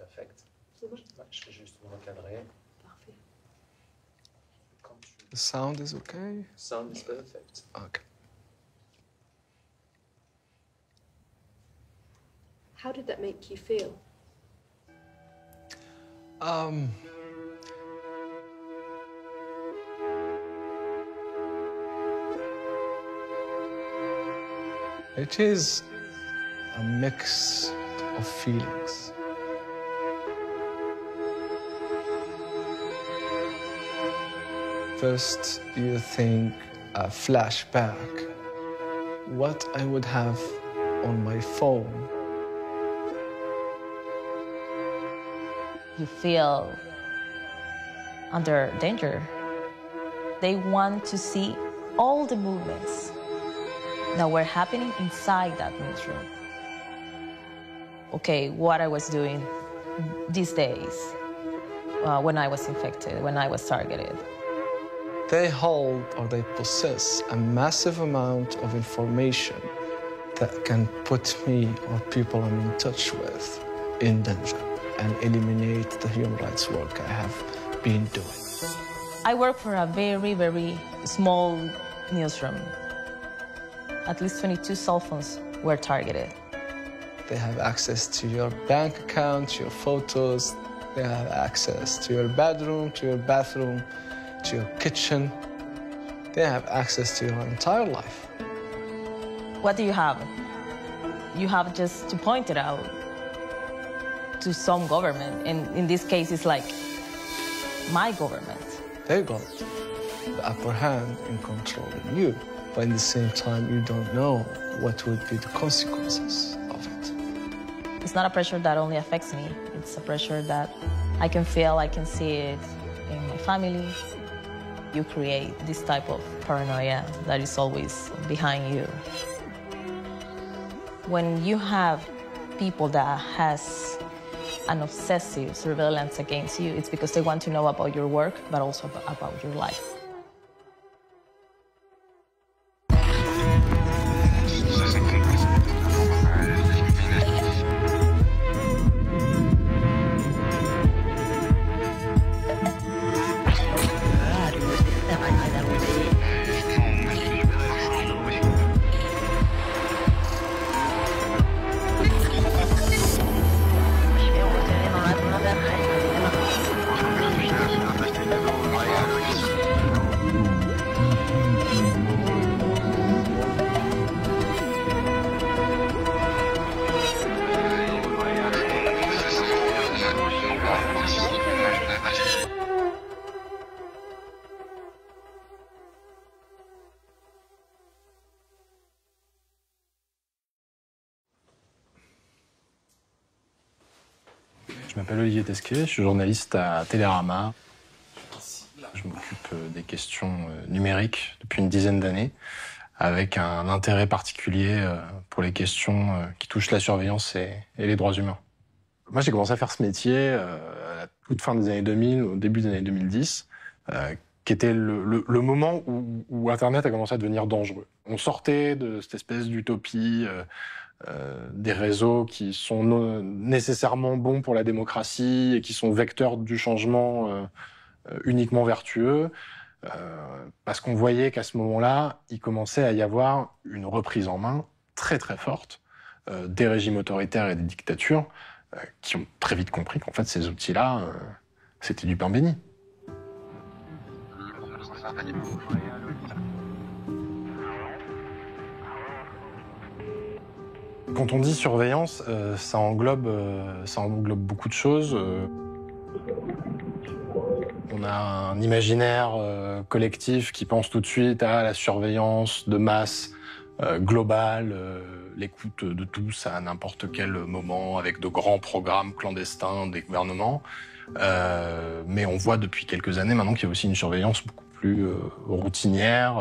perfect. C'est bon? Je vais juste me recadrer. Parfait. The sound is okay? Sound is perfect. Okay. How did that make you feel? It is a mix of feelings. First, you think a flashback, what I would have on my phone. You feel under danger. They want to see all the movements that were happening inside that newsroom. Okay, what I was doing these days when I was infected, when I was targeted. They hold or they possess a massive amount of information that can put me or people I'm in touch with in danger and eliminate the human rights work I have been doing. I work for a very, very small newsroom. At least 22 cell phones were targeted. They have access to your bank account, your photos. They have access to your bedroom, to your bathroom, to your kitchen. They have access to your entire life. What do you have? You have just to point it out to some government. And in this case, it's like my government. They got the upper hand in controlling you. But at the same time, you don't know what would be the consequences of it. It's not a pressure that only affects me. It's a pressure that I can feel, I can see it in my family. You create this type of paranoia that is always behind you. When you have people that has an obsessive surveillance against you, it's because they want to know about your work, but also about your life. Je m'appelle Olivier Tesquet, je suis journaliste à Télérama. Je m'occupe des questions numériques depuis une dizaine d'années, avec un intérêt particulier pour les questions qui touchent la surveillance et les droits humains. Moi, j'ai commencé à faire ce métier à la toute fin des années 2000, au début des années 2010, qui était le moment où Internet a commencé à devenir dangereux. On sortait de cette espèce d'utopie des réseaux qui sont nécessairement bons pour la démocratie et qui sont vecteurs du changement uniquement vertueux, parce qu'on voyait qu'à ce moment-là, il commençait à y avoir une reprise en main très très forte des régimes autoritaires et des dictatures qui ont très vite compris qu'en fait ces outils-là, c'était du pain béni. Quand on dit surveillance, ça englobe beaucoup de choses. On a un imaginaire collectif qui pense tout de suite à la surveillance de masse globale, l'écoute de tous à n'importe quel moment, avec de grands programmes clandestins des gouvernements. Mais on voit depuis quelques années maintenant qu'il y a aussi une surveillance beaucoup plus routinière,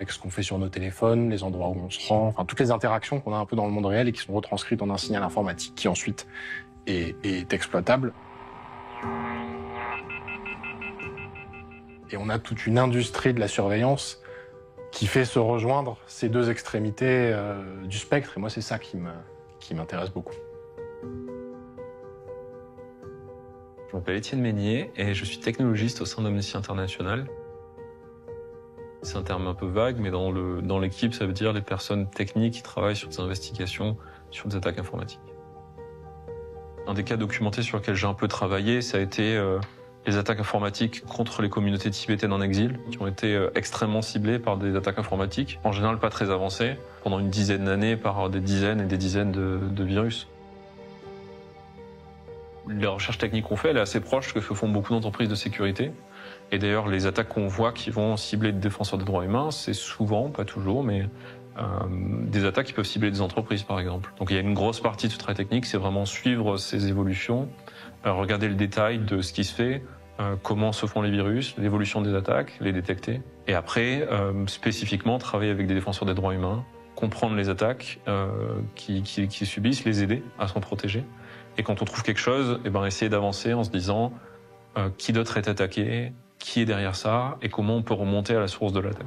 avec ce qu'on fait sur nos téléphones, les endroits où on se rend, enfin toutes les interactions qu'on a un peu dans le monde réel et qui sont retranscrites en un signal informatique qui ensuite est exploitable. Et on a toute une industrie de la surveillance qui fait se rejoindre ces deux extrémités du spectre. Et moi, c'est ça qui m'intéresse beaucoup. Je m'appelle Étienne Meignier et je suis technologiste au sein d'Amnesty International. C'est un terme un peu vague, mais dans l'équipe, ça veut dire les personnes techniques qui travaillent sur des investigations sur des attaques informatiques. Un des cas documentés sur lesquels j'ai un peu travaillé, ça a été les attaques informatiques contre les communautés tibétaines en exil, qui ont été extrêmement ciblées par des attaques informatiques, en général pas très avancées, pendant une dizaine d'années par des dizaines et des dizaines de virus. Les recherches techniques qu'on fait, elle est assez proche de ce que font beaucoup d'entreprises de sécurité. Et d'ailleurs, les attaques qu'on voit qui vont cibler des défenseurs des droits humains, c'est souvent, pas toujours, mais des attaques qui peuvent cibler des entreprises, par exemple. Donc il y a une grosse partie de ce travail technique, c'est vraiment suivre ces évolutions, regarder le détail de ce qui se fait, comment se font les virus, l'évolution des attaques, les détecter. Et après, spécifiquement, travailler avec des défenseurs des droits humains, comprendre les attaques qui subissent, les aider à s'en protéger. Et quand on trouve quelque chose, eh ben, essayer d'avancer en se disant qui d'autre est attaqué, qui est derrière ça, et comment on peut remonter à la source de l'attaque.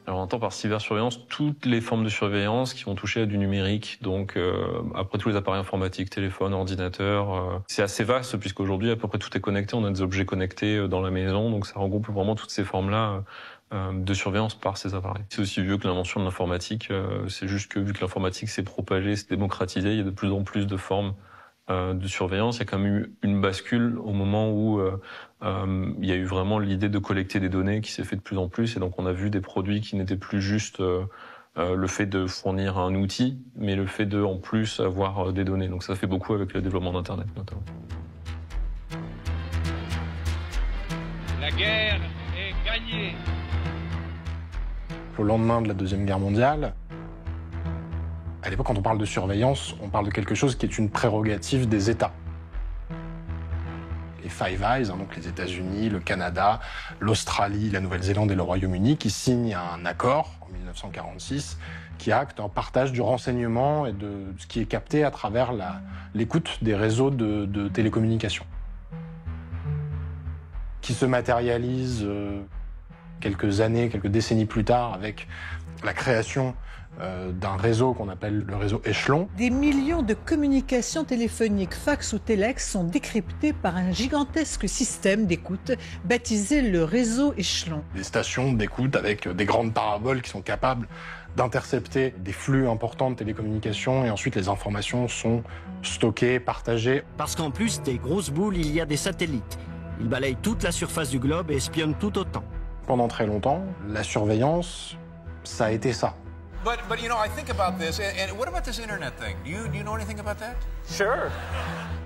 Alors, on entend par cybersurveillance toutes les formes de surveillance qui vont toucher à du numérique, donc après tous les appareils informatiques, téléphone, ordinateur. C'est assez vaste puisqu'aujourd'hui à peu près tout est connecté, on a des objets connectés dans la maison, donc ça regroupe vraiment toutes ces formes-là de surveillance par ces appareils. C'est aussi vieux que l'invention de l'informatique, c'est juste que vu que l'informatique s'est propagée, s'est démocratisée, il y a de plus en plus de formes de surveillance. Il y a quand même eu une bascule au moment où il y a eu vraiment l'idée de collecter des données qui s'est fait de plus en plus, et donc on a vu des produits qui n'étaient plus juste le fait de fournir un outil, mais le fait de en plus avoir des données. Donc ça fait beaucoup avec le développement d'Internet notamment. La guerre est gagnée. Au lendemain de la Deuxième Guerre mondiale, à l'époque, quand on parle de surveillance, on parle de quelque chose qui est une prérogative des États. Les Five Eyes, donc les États-Unis, le Canada, l'Australie, la Nouvelle-Zélande et le Royaume-Uni, qui signent un accord en 1946 qui acte un partage du renseignement et de ce qui est capté à travers l'écoute des réseaux de télécommunications, qui se matérialise quelques décennies plus tard avec la création d'un réseau qu'on appelle le réseau Échelon. Des millions de communications téléphoniques, fax ou téléx sont décryptées par un gigantesque système d'écoute baptisé le réseau Échelon. Des stations d'écoute avec des grandes paraboles qui sont capables d'intercepter des flux importants de télécommunications et ensuite les informations sont stockées, partagées. Parce qu'en plus des grosses boules, il y a des satellites. Ils balayent toute la surface du globe et espionnent tout autant. Pendant très longtemps, la surveillance, ça a été ça. But you know, I think about this, and what about this internet thing? Do you know anything about that? Sure.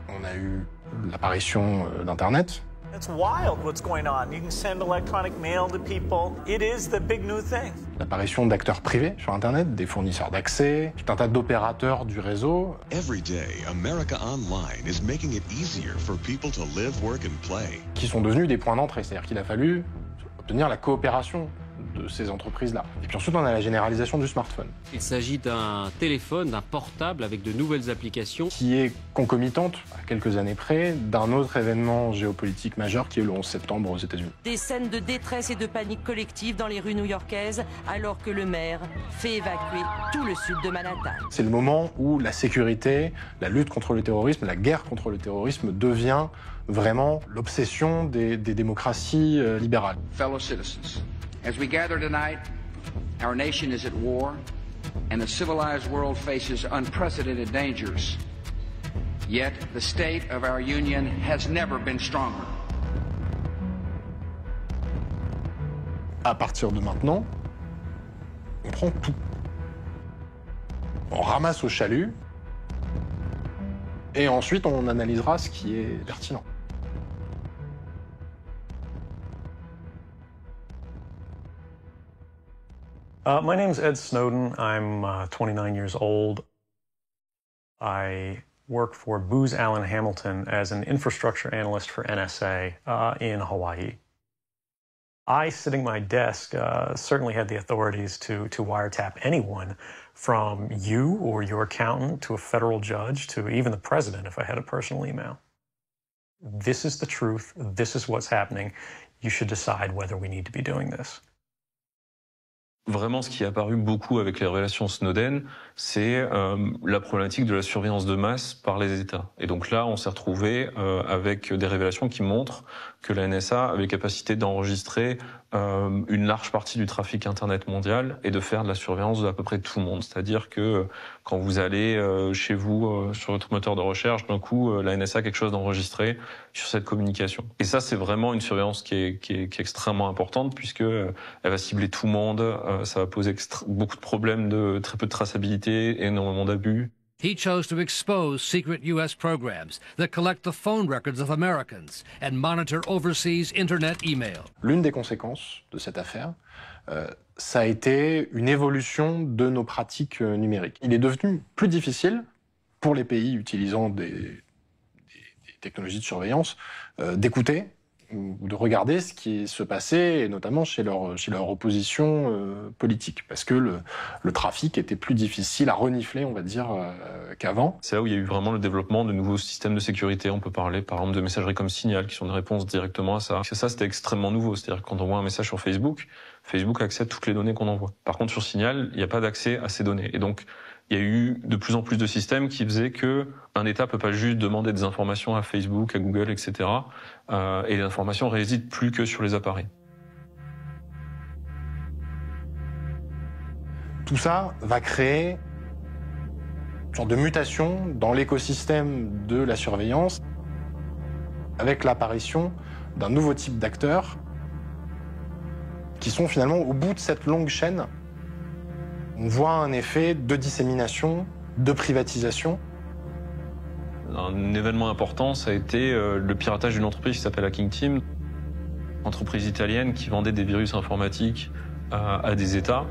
On a eu l'apparition d'Internet. It's wild what's going on. You can send electronic mail to people. It is the big new thing. L'apparition d'acteurs privés sur Internet, des fournisseurs d'accès, tout un tas d'opérateurs du réseau. Every day, America Online is making it easier for people to live, work and play. Qui sont devenus des points d'entrée, c'est-à-dire qu'il a fallu obtenir la coopération de ces entreprises-là. Et puis ensuite, on a la généralisation du smartphone. Il s'agit d'un téléphone, d'un portable avec de nouvelles applications. Qui est concomitante, à quelques années près, d'un autre événement géopolitique majeur qui est le 11 septembre aux États-Unis. Des scènes de détresse et de panique collective dans les rues new-yorkaises alors que le maire fait évacuer tout le sud de Manhattan. C'est le moment où la sécurité, la lutte contre le terrorisme, la guerre contre le terrorisme devient vraiment l'obsession des démocraties libérales. Fellow citizens, as we gather tonight, our nation is at war and the civilized world faces unprecedented dangers. Yet the state of our union has never been stronger. À partir de maintenant, on prend tout. On ramasse au chalut et ensuite on analysera ce qui est pertinent. My name's Ed Snowden. I'm 29 years old. I work for Booz Allen Hamilton as an infrastructure analyst for NSA in Hawaii. I, sitting at my desk, certainly had the authorities to wiretap anyone from you or your accountant to a federal judge to even the president if I had a personal email. This is the truth. This is what's happening. You should decide whether we need to be doing this. Vraiment, ce qui est apparu beaucoup avec les révélations Snowden, c'est la problématique de la surveillance de masse par les États. Et donc là, on s'est retrouvé avec des révélations qui montrent que la NSA avait capacité d'enregistrer une large partie du trafic Internet mondial et de faire de la surveillance de à peu près tout le monde. C'est-à-dire que quand vous allez chez vous sur votre moteur de recherche, d'un coup, la NSA a quelque chose d'enregistré sur cette communication. Et ça, c'est vraiment une surveillance qui est extrêmement importante puisque elle va cibler tout le monde. Ça va poser beaucoup de problèmes de très peu de traçabilité, énormément d'abus. He chose to expose secret U.S. programs that collect the phone records of Americans and monitor overseas Internet email. L'une des conséquences de cette affaire, ça a été une évolution de nos pratiques numériques. Il est devenu plus difficile pour les pays utilisant des technologies de surveillance d'écouter ou de regarder ce qui se passait, et notamment chez leur opposition politique, parce que le trafic était plus difficile à renifler, on va dire, qu'avant. C'est là où il y a eu vraiment le développement de nouveaux systèmes de sécurité. On peut parler, par exemple, de messagerie comme Signal, qui sont des réponses directement à ça. Ça, c'était extrêmement nouveau. C'est-à-dire que quand on envoie un message sur Facebook, Facebook accède toutes les données qu'on envoie. Par contre, sur Signal, il n'y a pas d'accès à ces données. Et donc, il y a eu de plus en plus de systèmes qui faisaient que un État peut pas juste demander des informations à Facebook, à Google, etc. Et les informations résident plus que sur les appareils. Tout ça va créer une sorte de mutation dans l'écosystème de la surveillance avec l'apparition d'un nouveau type d'acteurs qui sont finalement au bout de cette longue chaîne. On voit un effet de dissémination, de privatisation. Un événement important, ça a été le piratage d'une entreprise qui s'appelle Hacking Team, entreprise italienne qui vendait des virus informatiques à des États.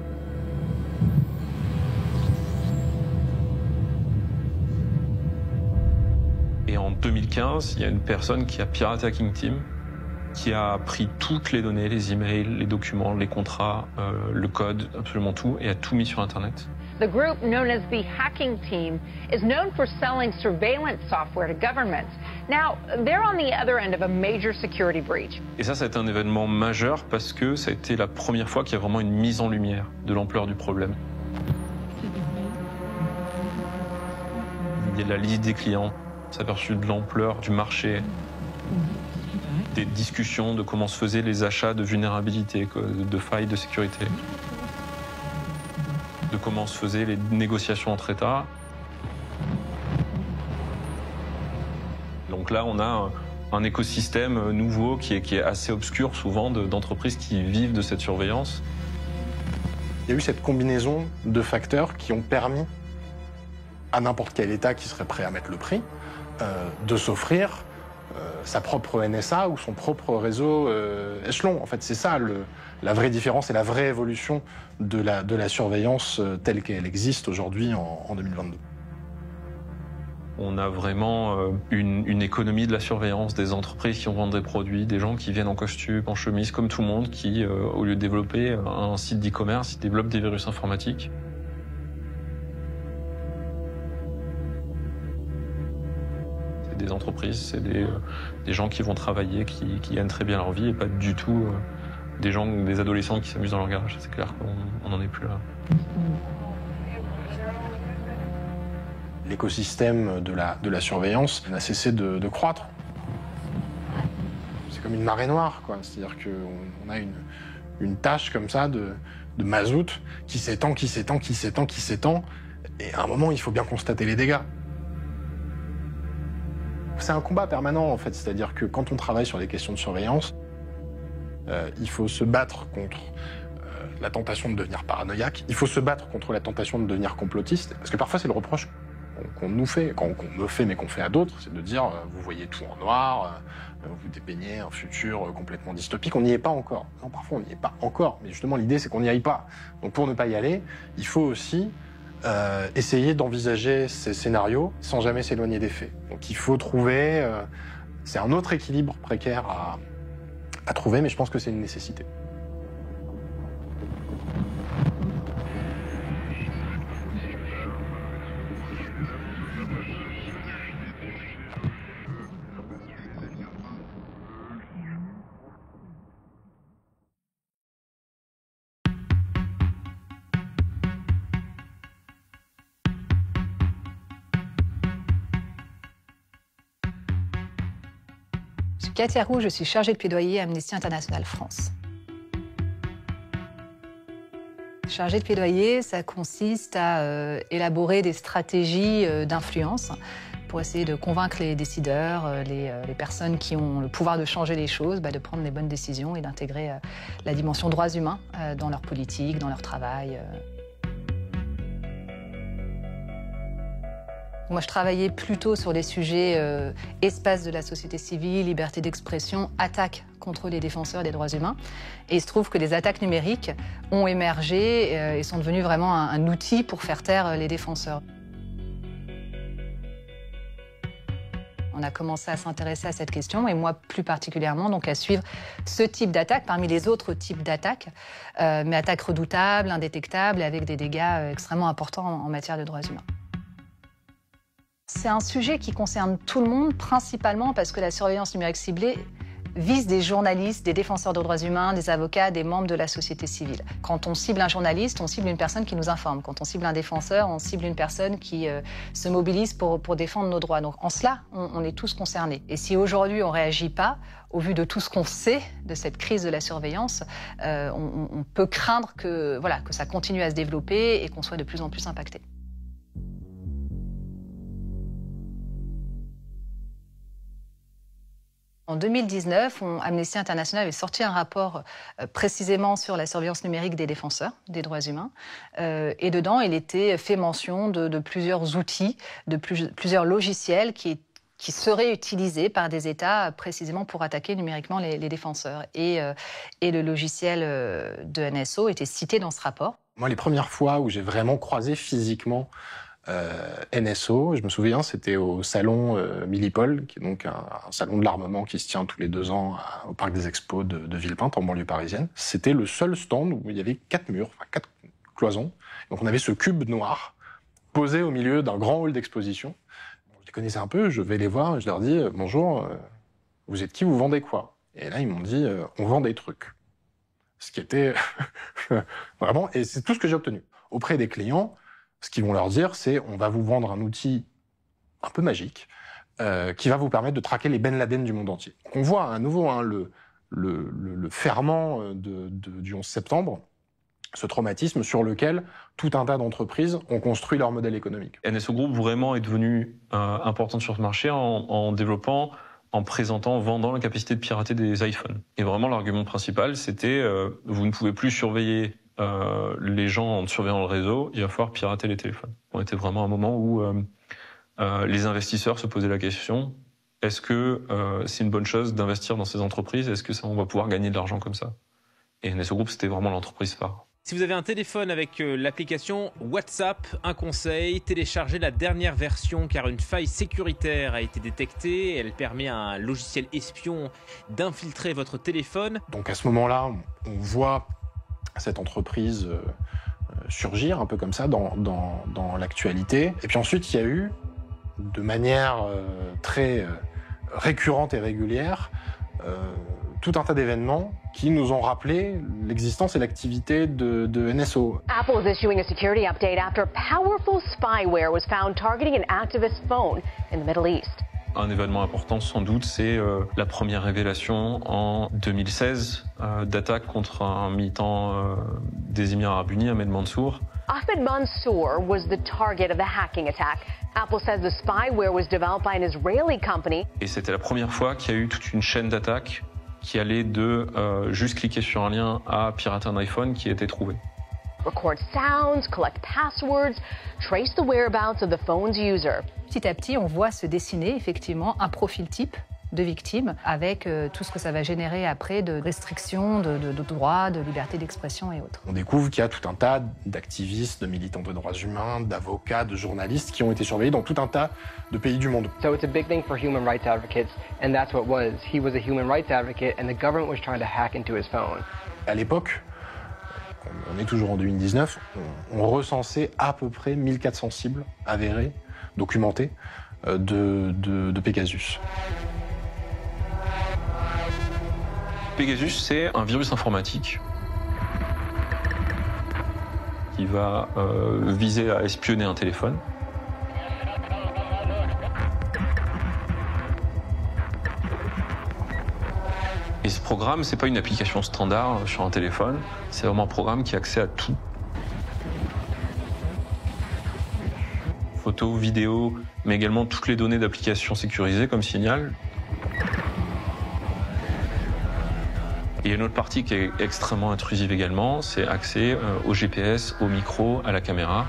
Et en 2015, il y a une personne qui a piraté Hacking Team, qui a pris toutes les données, les emails, les documents, les contrats, le code, absolument tout, et a tout mis sur Internet. The group known as the Hacking Team is known for selling surveillance software to governments. Now, they're on the other end of a major security breach. Et ça a été un événement majeur parce que ça a été la première fois qu'il y a vraiment une mise en lumière de l'ampleur du problème. Il y a la liste des clients, on s'est aperçu de l'ampleur du marché, des discussions de comment se faisaient les achats de vulnérabilité, de failles de sécurité, de comment se faisaient les négociations entre États. Donc là, on a un écosystème nouveau qui est assez obscur souvent d'entreprises qui vivent de cette surveillance. Il y a eu cette combinaison de facteurs qui ont permis à n'importe quel État qui serait prêt à mettre le prix de s'offrir sa propre NSA ou son propre réseau échelon. En fait, c'est ça la vraie différence et la vraie évolution de la surveillance telle qu'elle existe aujourd'hui en 2022. On a vraiment une économie de la surveillance, des entreprises qui vendent des produits, des gens qui viennent en costume, en chemise, comme tout le monde, qui, au lieu de développer un site d'e-commerce, ils développent des virus informatiques. Des entreprises, c'est des gens qui vont travailler, qui gagnent très bien leur vie et pas du tout des adolescents qui s'amusent dans leur garage. C'est clair qu'on n'en est plus là. L'écosystème de la surveillance n'a cessé de croître. C'est comme une marée noire, quoi. C'est-à-dire qu'on a une tâche comme ça de mazout qui s'étend, qui s'étend, qui s'étend, qui s'étend. Et à un moment, il faut bien constater les dégâts. C'est un combat permanent, en fait. C'est-à-dire que quand on travaille sur les questions de surveillance, il faut se battre contre la tentation de devenir paranoïaque. Il faut se battre contre la tentation de devenir complotiste. Parce que parfois, c'est le reproche qu'on nous fait, qu'on me fait, mais qu'on fait à d'autres. C'est de dire, vous voyez tout en noir, vous dépeignez un futur complètement dystopique. On n'y est pas encore. Non, parfois, on n'y est pas encore. Mais justement, l'idée, c'est qu'on n'y aille pas. Donc, pour ne pas y aller, il faut aussi essayer d'envisager ces scénarios sans jamais s'éloigner des faits. Donc il faut trouver... c'est un autre équilibre précaire à trouver, mais je pense que c'est une nécessité. Je suis Katia Roux, je suis chargée de plaidoyer à Amnesty International France. Chargée de plaidoyer, ça consiste à élaborer des stratégies d'influence pour essayer de convaincre les décideurs, les personnes qui ont le pouvoir de changer les choses, de prendre les bonnes décisions et d'intégrer la dimension droits humains dans leur politique, dans leur travail. Moi, je travaillais plutôt sur les sujets espace de la société civile, liberté d'expression, attaque contre les défenseurs des droits humains. Et il se trouve que les attaques numériques ont émergé et sont devenues vraiment un outil pour faire taire les défenseurs. On a commencé à s'intéresser à cette question, et moi plus particulièrement, donc à suivre ce type d'attaque parmi les autres types d'attaques, mais attaques redoutables, indétectables, avec des dégâts extrêmement importants en matière de droits humains. C'est un sujet qui concerne tout le monde, principalement parce que la surveillance numérique ciblée vise des journalistes, des défenseurs de droits humains, des avocats, des membres de la société civile. Quand on cible un journaliste, on cible une personne qui nous informe. Quand on cible un défenseur, on cible une personne qui se mobilise pour défendre nos droits. Donc en cela, on est tous concernés. Et si aujourd'hui on ne réagit pas, au vu de tout ce qu'on sait de cette crise de la surveillance, on peut craindre que ça continue à se développer et qu'on soit de plus en plus impacté. En 2019, Amnesty International avait sorti un rapport précisément sur la surveillance numérique des défenseurs des droits humains. Et dedans, il était fait mention de plusieurs outils, de plusieurs logiciels qui seraient utilisés par des États précisément pour attaquer numériquement les défenseurs. Et le logiciel de NSO était cité dans ce rapport. Moi, les premières fois où j'ai vraiment croisé physiquement NSO, je me souviens, c'était au salon Millipol, qui est donc un salon de l'armement qui se tient tous les 2 ans au parc des Expos de Villepinte, en banlieue parisienne. C'était le seul stand où il y avait 4 murs, 4 cloisons. Donc on avait ce cube noir posé au milieu d'un grand hall d'exposition. Je les connaissais un peu, je vais les voir, je leur dis « Bonjour, vous êtes qui, vous vendez quoi ?» Et là, ils m'ont dit « On vend des trucs ». Ce qui était vraiment... Et c'est tout ce que j'ai obtenu. Auprès des clients, ce qu'ils vont leur dire, c'est on va vous vendre un outil un peu magique qui va vous permettre de traquer les Ben Laden du monde entier. Donc on voit à nouveau le ferment du 11 septembre, ce traumatisme sur lequel tout un tas d'entreprises ont construit leur modèle économique. NSO Group vraiment est devenu importante sur ce marché en développant, en présentant, vendant la capacité de pirater des iPhones. Et vraiment l'argument principal, c'était vous ne pouvez plus surveiller les gens en surveillant le réseau, il va falloir pirater les téléphones. On était vraiment à un moment où les investisseurs se posaient la question, est-ce que c'est une bonne chose d'investir dans ces entreprises? Est-ce que on va pouvoir gagner de l'argent comme ça? Et NSO Group, c'était vraiment l'entreprise phare. Si vous avez un téléphone avec l'application WhatsApp, un conseil, téléchargez la dernière version car une faille sécuritaire a été détectée. Elle permet à un logiciel espion d'infiltrer votre téléphone. Donc à ce moment-là, on voit cette entreprise surgir un peu comme ça dans l'actualité. Et puis ensuite, il y a eu, de manière très récurrente et régulière, tout un tas d'événements qui nous ont rappelé l'existence et l'activité de NSO. Apple is issuing a security update after powerful spyware was found targeting an activist phone in the Middle East. Un événement important, sans doute, c'est la première révélation en 2016 d'attaque contre un militant des Émirats Arabes Unis, Ahmed Mansour. Ahmed Mansour was the target of the hacking attack. Apple says the spyware was developed by an Israeli company. Et c'était la première fois qu'il y a eu toute une chaîne d'attaques qui allait de juste cliquer sur un lien à pirater un iPhone qui était trouvé. Record sounds, collect passwords, trace the whereabouts of the phone's user. Petit à petit, on voit se dessiner effectivement un profil type de victime avec tout ce que ça va générer après de restrictions, de droits, de liberté d'expression et autres. On découvre qu'il y a tout un tas d'activistes, de militants de droits humains, d'avocats, de journalistes qui ont été surveillés dans tout un tas de pays du monde. So it's a big thing for human rights advocates, and that's what it was. He was a human rights advocate, and the government was trying to hack into his phone. À l'époque, on est toujours en 2019, on recensait à peu près 1400 cibles avérées, documentées, de Pegasus. Pegasus, c'est un virus informatique qui va viser à espionner un téléphone. Et ce programme, c'est pas une application standard sur un téléphone, c'est vraiment un programme qui a accès à tout. Photos, vidéos, mais également toutes les données d'applications sécurisées comme Signal. Et il y a une autre partie qui est extrêmement intrusive également, c'est accès au GPS, au micro, à la caméra.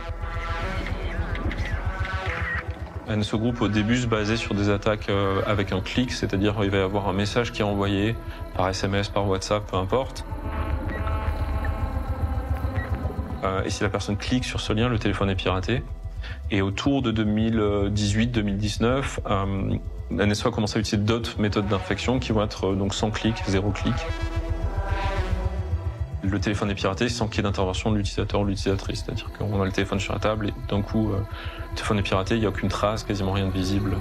NSO Group au début se basait sur des attaques avec un clic, c'est-à-dire il va y avoir un message qui est envoyé par SMS, par WhatsApp, peu importe. Et si la personne clique sur ce lien, le téléphone est piraté. Et autour de 2018-2019, NSO a commencé à utiliser d'autres méthodes d'infection qui vont être donc sans clic, 0 clic. Le téléphone est piraté sans qu'il y ait d'intervention de l'utilisateur ou de l'utilisatrice. C'est-à-dire qu'on a le téléphone sur la table et d'un coup, le téléphone est piraté, il n'y a aucune trace, quasiment rien de visible.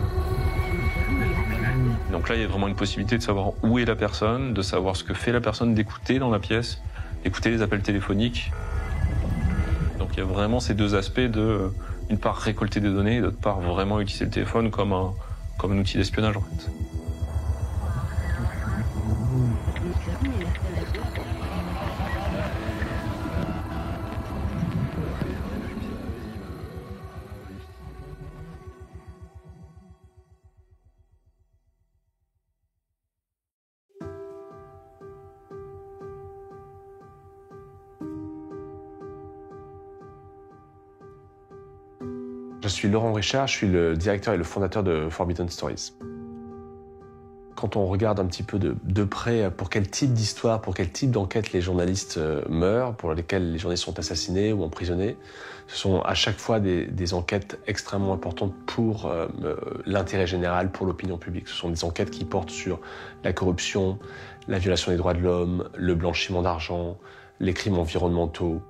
Donc là, il y a vraiment une possibilité de savoir où est la personne, de savoir ce que fait la personne, d'écouter dans la pièce, d'écouter les appels téléphoniques. Donc il y a vraiment ces deux aspects de, d'une part, récolter des données et d'autre part, vraiment utiliser le téléphone comme un outil d'espionnage en fait. Je suis Laurent Richard, je suis le directeur et le fondateur de Forbidden Stories. Quand on regarde un petit peu de près pour quel type d'histoire, pour quel type d'enquête les journalistes meurent, pour lesquels les journalistes sont assassinés ou emprisonnés, ce sont à chaque fois des enquêtes extrêmement importantes pour l'intérêt général, pour l'opinion publique. Ce sont des enquêtes qui portent sur la corruption, la violation des droits de l'homme, le blanchiment d'argent, les crimes environnementaux.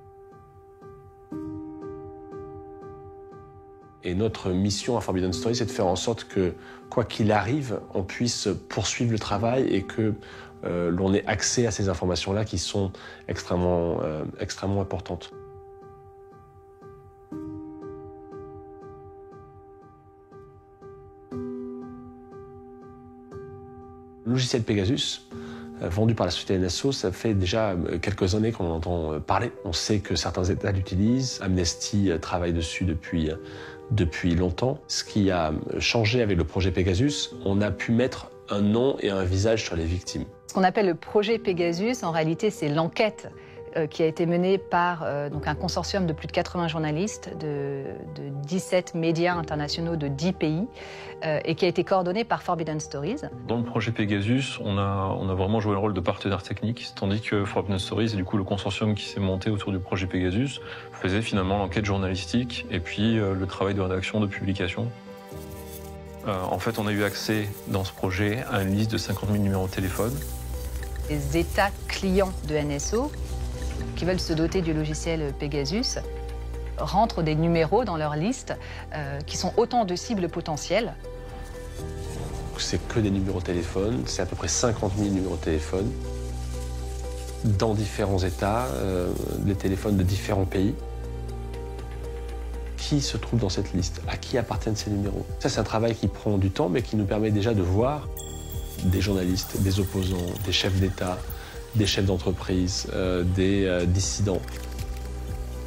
Et notre mission à Forbidden Stories, c'est de faire en sorte que, quoi qu'il arrive, on puisse poursuivre le travail et que l'on ait accès à ces informations-là qui sont extrêmement importantes. Le logiciel Pegasus, vendu par la société NSO, ça fait déjà quelques années qu'on en entend parler. On sait que certains États l'utilisent. Amnesty travaille dessus depuis longtemps. Ce qui a changé avec le projet Pegasus, on a pu mettre un nom et un visage sur les victimes. Ce qu'on appelle le projet Pegasus, en réalité, c'est l'enquête qui a été menée par donc un consortium de plus de 80 journalistes de 17 médias internationaux de 10 pays et qui a été coordonnée par Forbidden Stories. Dans le projet Pegasus, on a vraiment joué le rôle de partenaire technique, tandis que Forbidden Stories et du coup le consortium qui s'est monté autour du projet Pegasus faisait finalement l'enquête journalistique et puis le travail de rédaction, de publication. En fait, on a eu accès dans ce projet à une liste de 50 000 numéros de téléphone. Les États clients de NSO qui veulent se doter du logiciel Pegasus rentrent des numéros dans leur liste qui sont autant de cibles potentielles. C'est que des numéros de téléphone, c'est à peu près 50 000 numéros de téléphone dans différents États, des téléphones de différents pays. Qui se trouve dans cette liste? À qui appartiennent ces numéros? Ça, c'est un travail qui prend du temps, mais qui nous permet déjà de voir des journalistes, des opposants, des chefs d'État, des chefs d'entreprise, des dissidents.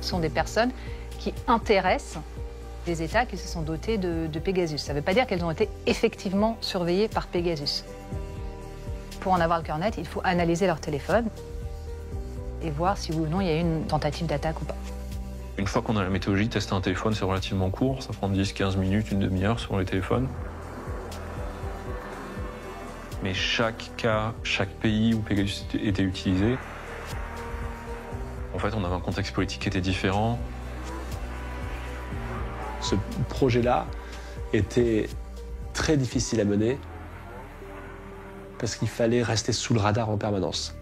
Ce sont des personnes qui intéressent des États qui se sont dotés de Pegasus. Ça ne veut pas dire qu'elles ont été effectivement surveillées par Pegasus. Pour en avoir le cœur net, il faut analyser leur téléphone et voir si oui ou non il y a eu une tentative d'attaque ou pas. Une fois qu'on a la méthodologie, tester un téléphone, c'est relativement court. Ça prend 10-15 minutes, une demi-heure selon les téléphones. Mais chaque cas, chaque pays où Pegasus était utilisé, en fait, on avait un contexte politique qui était différent. Ce projet-là était très difficile à mener parce qu'il fallait rester sous le radar en permanence.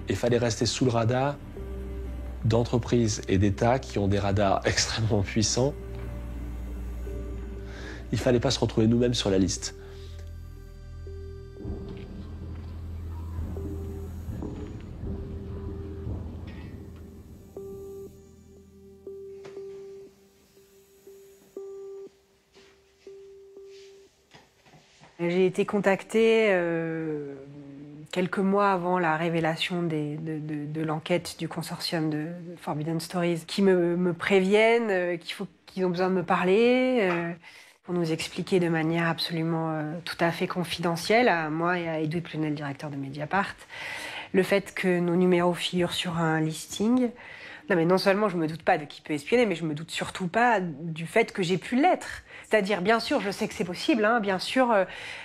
Il fallait rester sous le radar d'entreprises et d'États qui ont des radars extrêmement puissants. Il ne fallait pas se retrouver nous-mêmes sur la liste. J'ai été contactée quelques mois avant la révélation de l'enquête du consortium de Forbidden Stories, qui me préviennent qu'ils ont besoin de me parler pour nous expliquer de manière absolument tout à fait confidentielle, à moi et à Edoui Plenel, directeur de Mediapart, le fait que nos numéros figurent sur un listing. Non, mais non seulement je me doute pas de qui peut espionner, mais je me doute surtout pas du fait que j'ai pu l'être. C'est-à-dire, bien sûr, je sais que c'est possible, hein, bien sûr,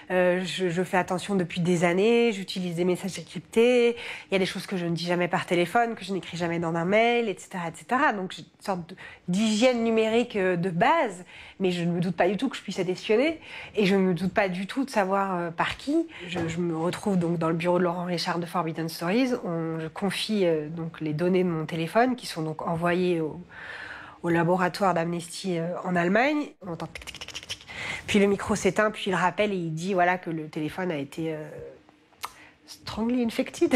je fais attention depuis des années, j'utilise des messages cryptés, il y a des choses que je ne dis jamais par téléphone, que je n'écris jamais dans un mail, etc., etc. Donc, j'ai une sorte d'hygiène numérique de base, mais je ne me doute pas du tout que je puisse être espionnée, et je ne me doute pas du tout de savoir par qui. Je me retrouve donc dans le bureau de Laurent Richard de Forbidden Stories, je confie donc les données de mon téléphone, qui sont donc envoyées au laboratoire d'Amnesty en Allemagne. On entend tic, tic, tic, tic, tic. Puis le micro s'éteint, puis il rappelle et il dit voilà, que le téléphone a été strongly infected,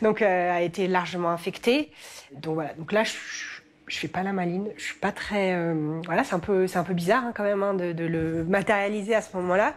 donc a été largement infecté. Donc voilà, donc là je fais pas la maline, je suis pas très... voilà, c'est un peu bizarre hein, quand même hein, de le matérialiser à ce moment-là.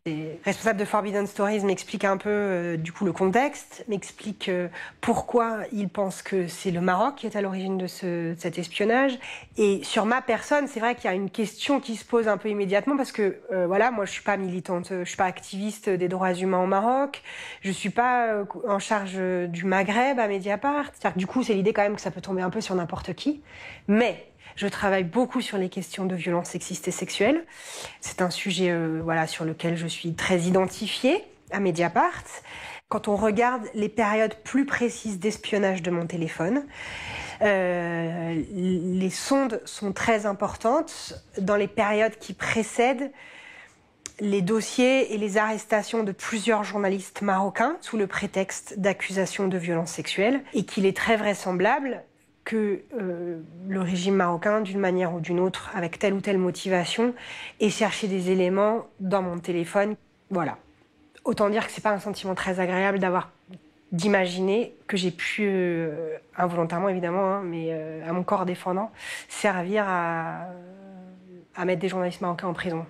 Les responsables de Forbidden Stories m'expliquent un peu du coup le contexte, m'expliquent pourquoi ils pensent que c'est le Maroc qui est à l'origine de cet espionnage. Et sur ma personne, c'est vrai qu'il y a une question qui se pose un peu immédiatement parce que voilà, moi je suis pas militante, je suis pas activiste des droits humains au Maroc, je suis pas en charge du Maghreb à Mediapart. C'est-à-dire que du coup, c'est l'idée quand même que ça peut tomber un peu sur n'importe qui. Mais je travaille beaucoup sur les questions de violences sexistes et sexuelles. C'est un sujet voilà, sur lequel je suis très identifiée à Mediapart. Quand on regarde les périodes plus précises d'espionnage de mon téléphone, les sondes sont très importantes dans les périodes qui précèdent les dossiers et les arrestations de plusieurs journalistes marocains sous le prétexte d'accusations de violences sexuelles, et qu'il est très vraisemblable que le régime marocain, d'une manière ou d'une autre, avec telle ou telle motivation, ait cherché des éléments dans mon téléphone. Voilà. Autant dire que c'est pas un sentiment très agréable d'imaginer que j'ai pu, involontairement évidemment, hein, mais à mon corps défendant, servir à mettre des journalistes marocains en prison.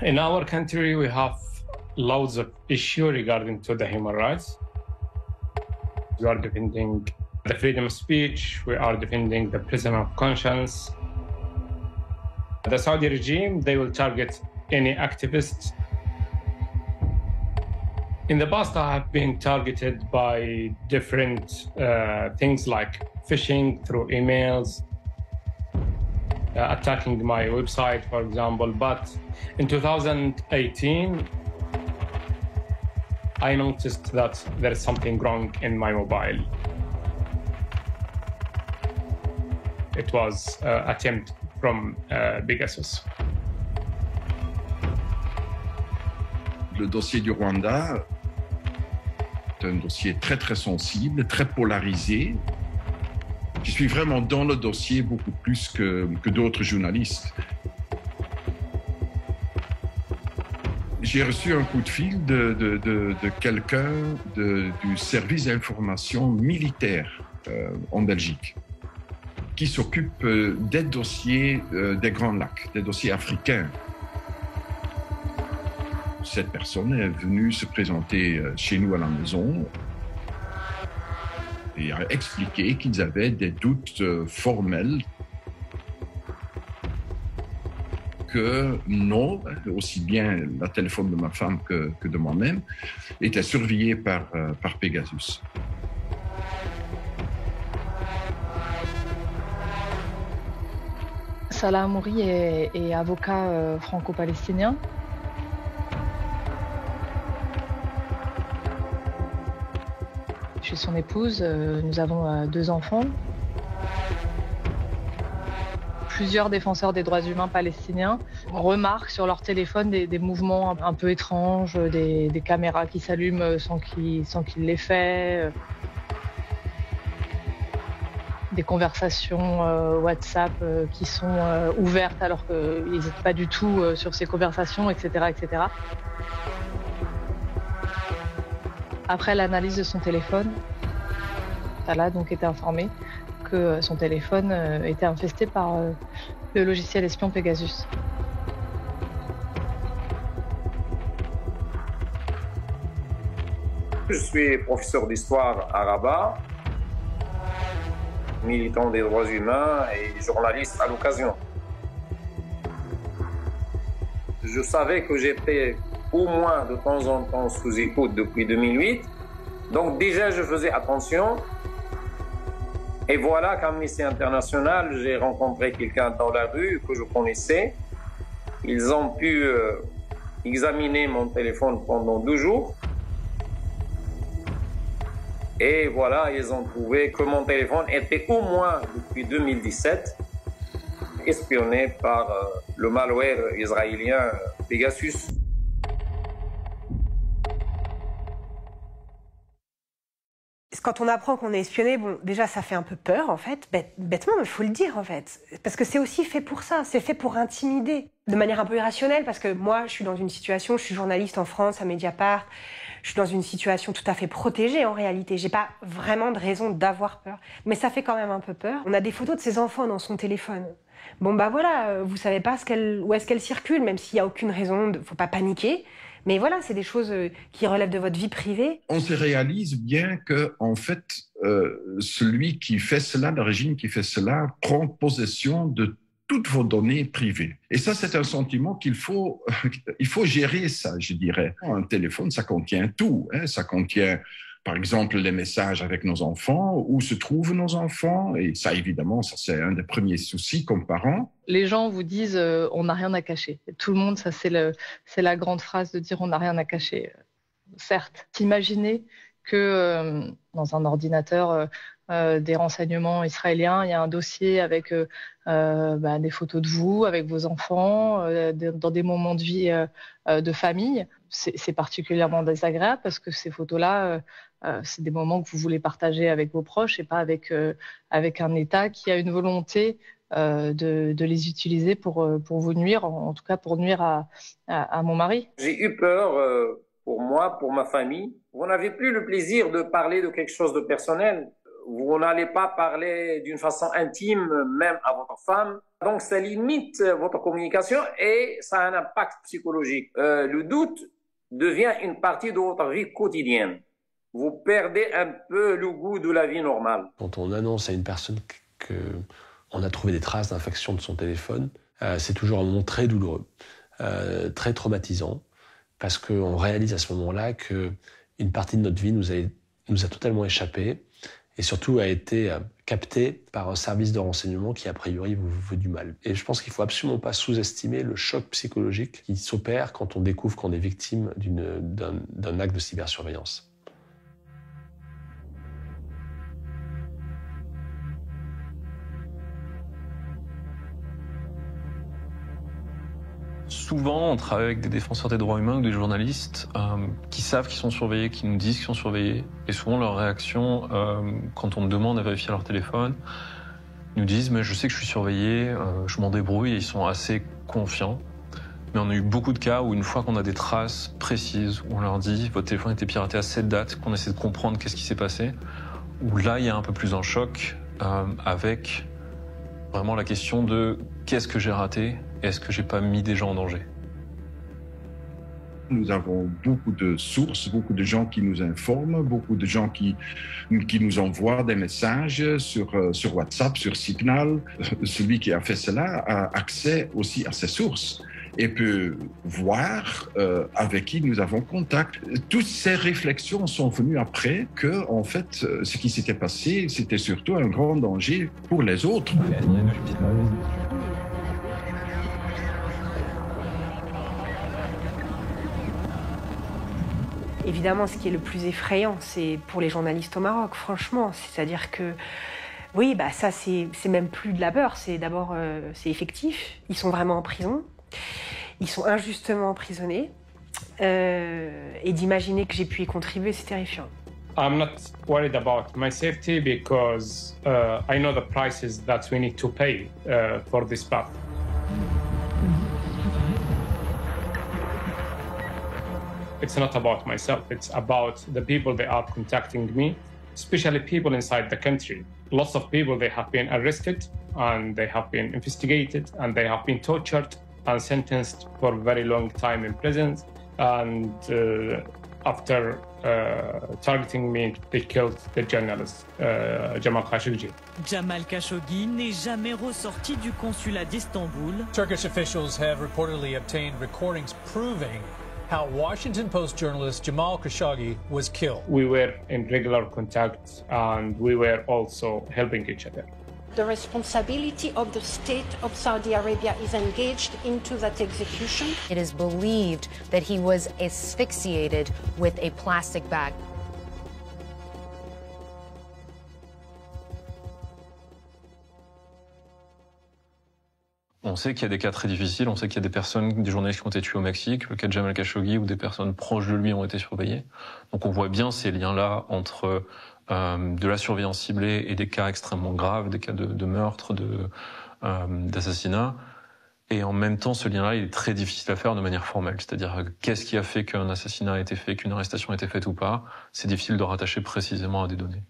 In our country, we have loads of issues regarding to the human rights. We are defending the freedom of speech. We are defending the freedom of conscience. The Saudi regime, they will target any activist. In the past, I have been targeted by different things like phishing through emails, attacking my website, for example. But in 2018, I noticed that there is something wrong in my mobile. It was an attempt from Pegasus. Le dossier du Rwanda est un dossier très très sensible, très polarisé. Je suis vraiment dans le dossier beaucoup plus que d'autres journalistes. J'ai reçu un coup de fil de quelqu'un du service d'information militaire en Belgique qui s'occupe des dossiers des Grands Lacs, des dossiers africains. Cette personne est venue se présenter chez nous à la maison et a expliqué qu'ils avaient des doutes formels que non, aussi bien la téléphone de ma femme que de moi-même, était surveillé par Pegasus. Salah Hamouri est avocat franco-palestinien. Je suis son épouse, nous avons 2 enfants. Plusieurs défenseurs des droits humains palestiniens remarquent sur leur téléphone des mouvements un peu étranges, des caméras qui s'allument sans qu'ils l'aient fait, des conversations WhatsApp qui sont ouvertes alors qu'ils n'étaient pas du tout sur ces conversations, etc., etc. Après l'analyse de son téléphone, Salah donc était informé que son téléphone était infesté par le logiciel espion Pegasus. Je suis professeur d'histoire à Rabat, militant des droits humains et journaliste à l'occasion. Je savais que j'étais au moins de temps en temps sous écoute depuis 2008, donc déjà je faisais attention. Et voilà qu'Amnesty International, j'ai rencontré quelqu'un dans la rue que je connaissais. Ils ont pu examiner mon téléphone pendant 2 jours. Et voilà, ils ont trouvé que mon téléphone était au moins depuis 2017 espionné par le malware israélien Pegasus. Quand on apprend qu'on est espionné, bon, déjà ça fait un peu peur en fait, bêtement, mais il faut le dire en fait. Parce que c'est aussi fait pour ça, c'est fait pour intimider. De manière un peu irrationnelle, parce que moi je suis dans une situation, je suis journaliste en France à Mediapart, je suis dans une situation tout à fait protégée en réalité. J'ai pas vraiment de raison d'avoir peur. Mais ça fait quand même un peu peur. On a des photos de ses enfants dans son téléphone. Bon bah voilà, vous savez pas où est-ce qu'elles circulent, même s'il y a aucune raison, faut pas paniquer. Mais voilà, c'est des choses qui relèvent de votre vie privée. On se réalise bien que, en fait, celui qui fait cela, le régime qui fait cela, prend possession de toutes vos données privées. Et ça, c'est un sentiment il faut gérer ça, je dirais. Un téléphone, ça contient tout. Hein. Ça contient, par exemple, les messages avec nos enfants, où se trouvent nos enfants. Et ça, évidemment, ça c'est un des premiers soucis comme parents. Les gens vous disent on n'a rien à cacher. Tout le monde, ça c'est la grande phrase de dire on n'a rien à cacher. Certes, imaginez que dans un ordinateur des renseignements israéliens, il y a un dossier avec des photos de vous, avec vos enfants, dans des moments de vie de famille. C'est particulièrement désagréable parce que ces photos-là, c'est des moments que vous voulez partager avec vos proches et pas avec un État qui a une volonté de les utiliser pour vous nuire, en tout cas pour nuire à mon mari. J'ai eu peur pour moi, pour ma famille. Vous n'avez plus le plaisir de parler de quelque chose de personnel. Vous n'allez pas parler d'une façon intime, même à votre femme. Donc, ça limite votre communication et ça a un impact psychologique. Le doute devient une partie de votre vie quotidienne. Vous perdez un peu le goût de la vie normale. Quand on annonce à une personne qu'on a trouvé des traces d'infection de son téléphone, c'est toujours un moment très douloureux, très traumatisant, parce qu'on réalise à ce moment-là qu'une partie de notre vie nous a totalement échappé, et surtout a été captée par un service de renseignement qui, a priori, vous veut du mal. Et je pense qu'il ne faut absolument pas sous-estimer le choc psychologique qui s'opère quand on découvre qu'on est victime d'un acte de cybersurveillance. Souvent, on travaille avec des défenseurs des droits humains ou des journalistes qui savent qu'ils sont surveillés, qui nous disent qu'ils sont surveillés. Et souvent, leur réaction, quand on me demande à vérifier leur téléphone, ils nous disent « mais je sais que je suis surveillé, je m'en débrouille » et ils sont assez confiants. Mais on a eu beaucoup de cas où une fois qu'on a des traces précises, où on leur dit « votre téléphone a été piraté à cette date », qu'on essaie de comprendre qu'est-ce qui s'est passé, où là, il y a un peu plus un choc avec vraiment la question de « qu'est-ce que j'ai raté ?» Est-ce que j'ai pas mis des gens en danger? Nous avons beaucoup de sources, beaucoup de gens qui nous informent, beaucoup de gens qui nous envoient des messages sur WhatsApp, sur Signal. Celui qui a fait cela a accès aussi à ces sources et peut voir avec qui nous avons contact. Toutes ces réflexions sont venues après que, en fait, ce qui s'était passé, c'était surtout un grand danger pour les autres. Évidemment, ce qui est le plus effrayant, c'est pour les journalistes au Maroc, franchement. C'est-à-dire que, oui, bah ça, c'est même plus de la peur. C'est d'abord, c'est effectif. Ils sont vraiment en prison. Ils sont injustement emprisonnés. Et d'imaginer que j'ai pu y contribuer, c'est terrifiant. I'm not worried about my safety because I know the prices that we need to pay for this path. It's not about myself, it's about the people that are contacting me. especially people inside the country. Lots of people, they have been arrested and they have been investigated and they have been tortured and sentenced for a very long time in prisons. And after targeting me, they killed the journalist Jamal Khashoggi. Jamal Khashoggi n'est jamais ressorti du consulat d'Istanbul. Turkish officials have reportedly obtained recordings proving how Washington Post journalist Jamal Khashoggi was killed. We were in regular contact and we were also helping each other. The responsibility of the state of Saudi Arabia is engaged into that execution. It is believed that he was asphyxiated with a plastic bag. On sait qu'il y a des cas très difficiles, on sait qu'il y a des personnes, des journalistes qui ont été tués au Mexique, le cas de Jamal Khashoggi, où des personnes proches de lui ont été surveillées. Donc on voit bien ces liens-là entre de la surveillance ciblée et des cas extrêmement graves, des cas de meurtre, d'assassinat. Et en même temps, ce lien-là, il est très difficile à faire de manière formelle. C'est-à-dire, qu'est-ce qui a fait qu'un assassinat a été fait, qu'une arrestation a été faite ou pas? C'est difficile de rattacher précisément à des données.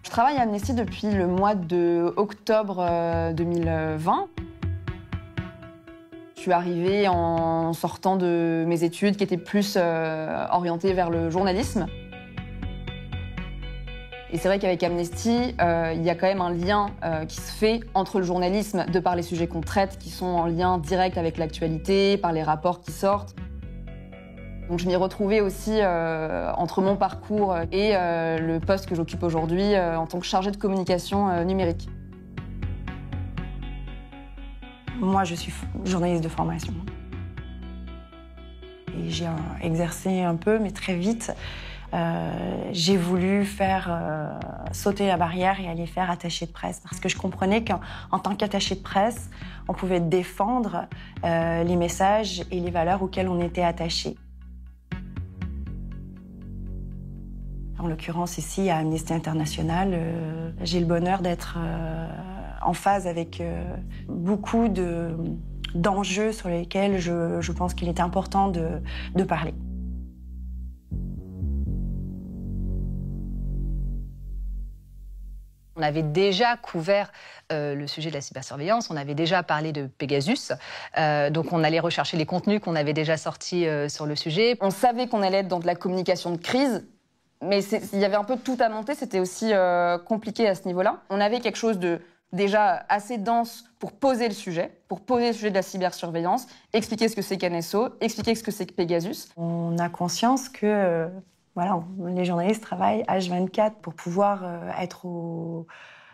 Je travaille à Amnesty depuis le mois de octobre 2020. Je suis arrivée en sortant de mes études qui étaient plus orientées vers le journalisme. Et c'est vrai qu'avec Amnesty, il y a quand même un lien qui se fait entre le journalisme, de par les sujets qu'on traite, qui sont en lien direct avec l'actualité, par les rapports qui sortent. Donc je m'y retrouvais aussi entre mon parcours et le poste que j'occupe aujourd'hui en tant que chargée de communication numérique. Moi, je suis journaliste de formation. Et j'ai exercé un peu, mais très vite, j'ai voulu faire sauter la barrière et aller faire attaché de presse. Parce que je comprenais qu'en tant qu'attaché de presse, on pouvait défendre les messages et les valeurs auxquelles on était attaché. En l'occurrence, ici, à Amnesty International, j'ai le bonheur d'être en phase avec beaucoup d'enjeux sur lesquels je pense qu'il est important de parler. On avait déjà couvert le sujet de la cybersurveillance, on avait déjà parlé de Pegasus, donc on allait rechercher les contenus qu'on avait déjà sortis sur le sujet. On savait qu'on allait être dans de la communication de crise, mais il y avait un peu tout à monter, c'était aussi compliqué à ce niveau-là. On avait quelque chose de déjà assez dense pour poser le sujet de la cybersurveillance, expliquer ce que c'est qu'NSO, expliquer ce que c'est que Pegasus. On a conscience que voilà, les journalistes travaillent H24 pour pouvoir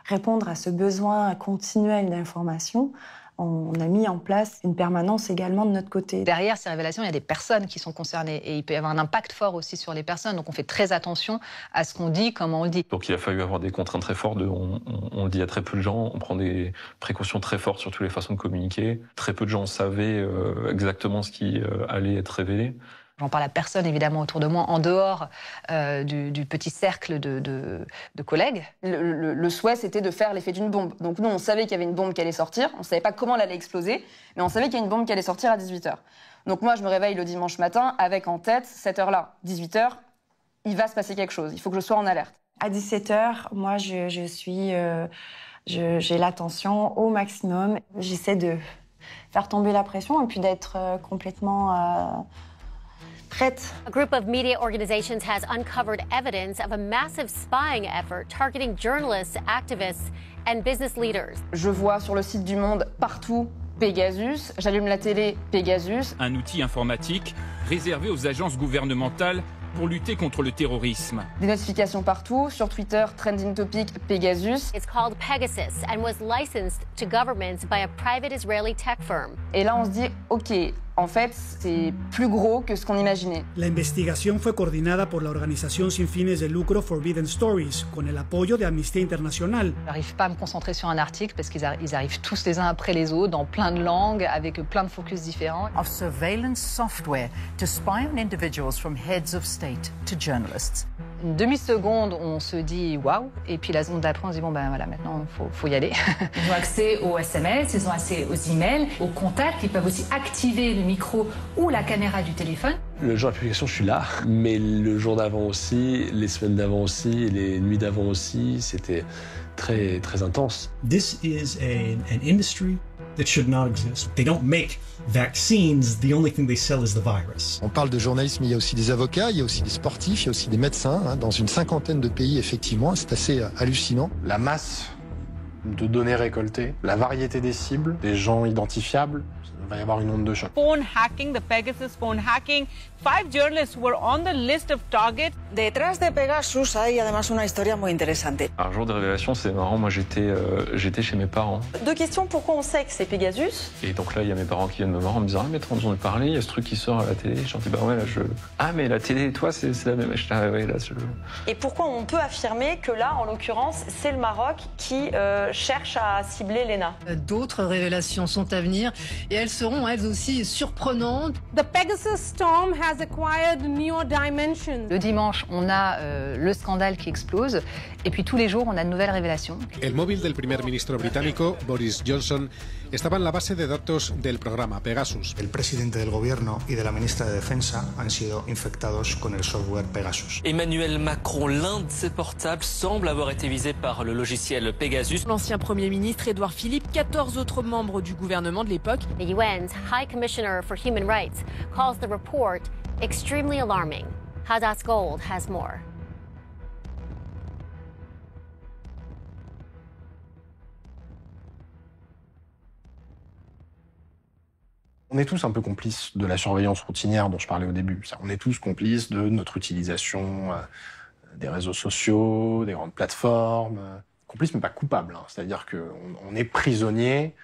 répondre à ce besoin continuel d'information. On a mis en place une permanence également de notre côté. Derrière ces révélations, il y a des personnes qui sont concernées et il peut y avoir un impact fort aussi sur les personnes. Donc on fait très attention à ce qu'on dit, comment on le dit. Donc il a fallu avoir des contraintes très fortes. On le dit à très peu de gens, on prend des précautions très fortes sur toutes les façons de communiquer. Très peu de gens savaient exactement ce qui allait être révélé. J'en parle à personne, évidemment, autour de moi, en dehors du petit cercle de collègues. Le souhait, c'était de faire l'effet d'une bombe. Donc nous, on savait qu'il y avait une bombe qui allait sortir. On ne savait pas comment elle allait exploser, mais on savait qu'il y a une bombe qui allait sortir à 18h. Donc moi, je me réveille le dimanche matin avec en tête, cette heure-là, 18h, il va se passer quelque chose. Il faut que je sois en alerte. À 17h, moi, j'ai l'attention au maximum. J'essaie de faire tomber la pression et puis d'être complètement... prête. A group of media organizations has uncovered evidence of a massive spying effort targeting journalists, activists, and business leaders. Je vois sur le site du Monde partout Pegasus, j'allume la télé Pegasus. Un outil informatique réservé aux agences gouvernementales pour lutter contre le terrorisme. Des notifications partout, sur Twitter, trending topic Pegasus. It's called Pegasus and was licensed to governments by a private Israeli tech firm. Et là on se dit, ok, en fait, c'est plus gros que ce qu'on imaginait. La investigación fue coordinada por la organización sin fines de lucro Forbidden Stories, con el apoyo de Amnesty International. J'arrive pas à me concentrer sur un article parce qu'ils arrivent tous les uns après les autres, dans plein de langues, avec plein de focus différents. Of surveillance software to spy on individuals from heads of state to journalists. Une demi-seconde, on se dit waouh, et puis la seconde d'après, on se dit bon ben voilà, maintenant faut y aller. Ils ont accès aux SMS, ils ont accès aux emails, aux contacts, ils peuvent aussi activer le micro ou la caméra du téléphone. Le jour de la publication, je suis là, mais le jour d'avant aussi, les semaines d'avant aussi, les nuits d'avant aussi, c'était très, très intense. This is an industry that should not exist. They don't make vaccines, the only thing they sell is the virus. On parle de journalisme, il y a aussi des avocats, il y a aussi des sportifs, il y a aussi des médecins, hein, dans une cinquantaine de pays, effectivement, c'est assez hallucinant. La masse de données récoltées, la variété des cibles, des gens identifiables, il va y avoir une onde de choc. Phone hacking, the Pegasus phone hacking. 5 journalists were on the list of targets. Detrás de Pegasus hay además una historia muy interesante. Un jour de révélation, c'est marrant. Moi, j'étais chez mes parents. Deux questions. Pourquoi on sait que c'est Pegasus? Et donc là, il y a mes parents qui viennent me voir en me disant « Ah, mais t'as entendu parler, il y a ce truc qui sort à la télé. » Je leur dis « Bah ouais, là, Ah, mais la télé, toi, c'est la même. » Je dis « Ah ouais, là, Et pourquoi on peut affirmer que là, en l'occurrence, c'est le Maroc qui cherche à cibler l'ENA? D'autres révélations sont à venir et elles seront elles aussi surprenantes. The Pegasus storm has acquired new dimensions. Le dimanche, on a le scandale qui explose et puis tous les jours, on a de nouvelles révélations. El móvil del primer ministro británico, Boris Johnson, estaba en la base de datos del programa Pegasus. El presidente del gobierno y de la ministra de Defensa han sido infectados con el software Pegasus. Emmanuel Macron, l'un de ses portables semble avoir été visé par le logiciel Pegasus. L'ancien Premier ministre Édouard Philippe, 14 autres membres du gouvernement de l'époque. The UN's High Commissioner for Human Rights calls the report extremely alarming. Hadas Gold has more. On est tous un peu complices de la surveillance routinière dont je parlais au début. On est tous complices de notre utilisation des réseaux sociaux, des grandes plateformes. Complices mais pas coupables. Hein. C'est-à-dire qu'on est prisonnier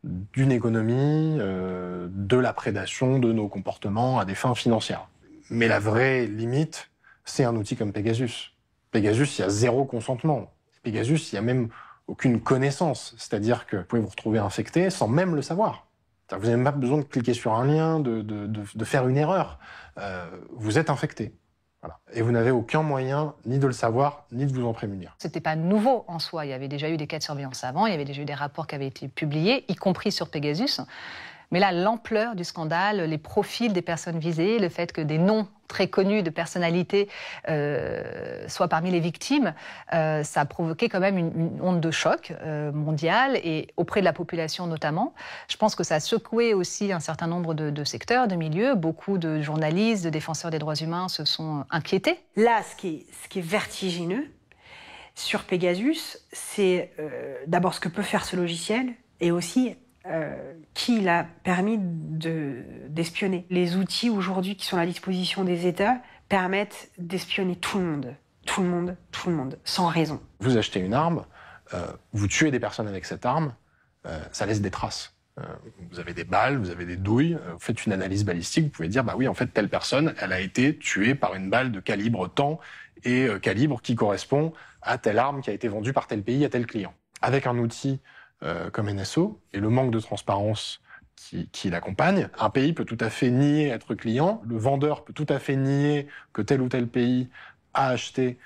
d'une économie, de la prédation de nos comportements à des fins financières. Mais la vraie limite, c'est un outil comme Pegasus. Pegasus, il y a zéro consentement. Pegasus, il n'y a même aucune connaissance. C'est-à-dire que vous pouvez vous retrouver infecté sans même le savoir. Vous n'avez même pas besoin de cliquer sur un lien, de faire une erreur. Vous êtes infecté. Voilà. Et vous n'avez aucun moyen ni de le savoir, ni de vous en prémunir. C'était pas nouveau en soi. Il y avait déjà eu des cas de surveillance avant, il y avait déjà eu des rapports qui avaient été publiés, y compris sur Pegasus. Mais là, l'ampleur du scandale, les profils des personnes visées, le fait que des noms très connus de personnalités soient parmi les victimes, ça a provoqué quand même une onde de choc mondiale et auprès de la population notamment. Je pense que ça a secoué aussi un certain nombre de secteurs, de milieux. Beaucoup de journalistes, de défenseurs des droits humains se sont inquiétés. Là, ce qui est vertigineux sur Pegasus, c'est d'abord ce que peut faire ce logiciel et aussi qui l'a permis d'espionner. Les outils aujourd'hui qui sont à la disposition des États permettent d'espionner tout le monde, sans raison. Vous achetez une arme, vous tuez des personnes avec cette arme, ça laisse des traces. Vous avez des balles, vous avez des douilles, vous faites une analyse balistique, vous pouvez dire, bah oui, en fait, telle personne, elle a été tuée par une balle de calibre tant et calibre qui correspond à telle arme qui a été vendue par tel pays à tel client. Avec un outil comme NSO, et le manque de transparence qui l'accompagne, un pays peut tout à fait nier être client, le vendeur peut tout à fait nier que tel ou tel pays a acheté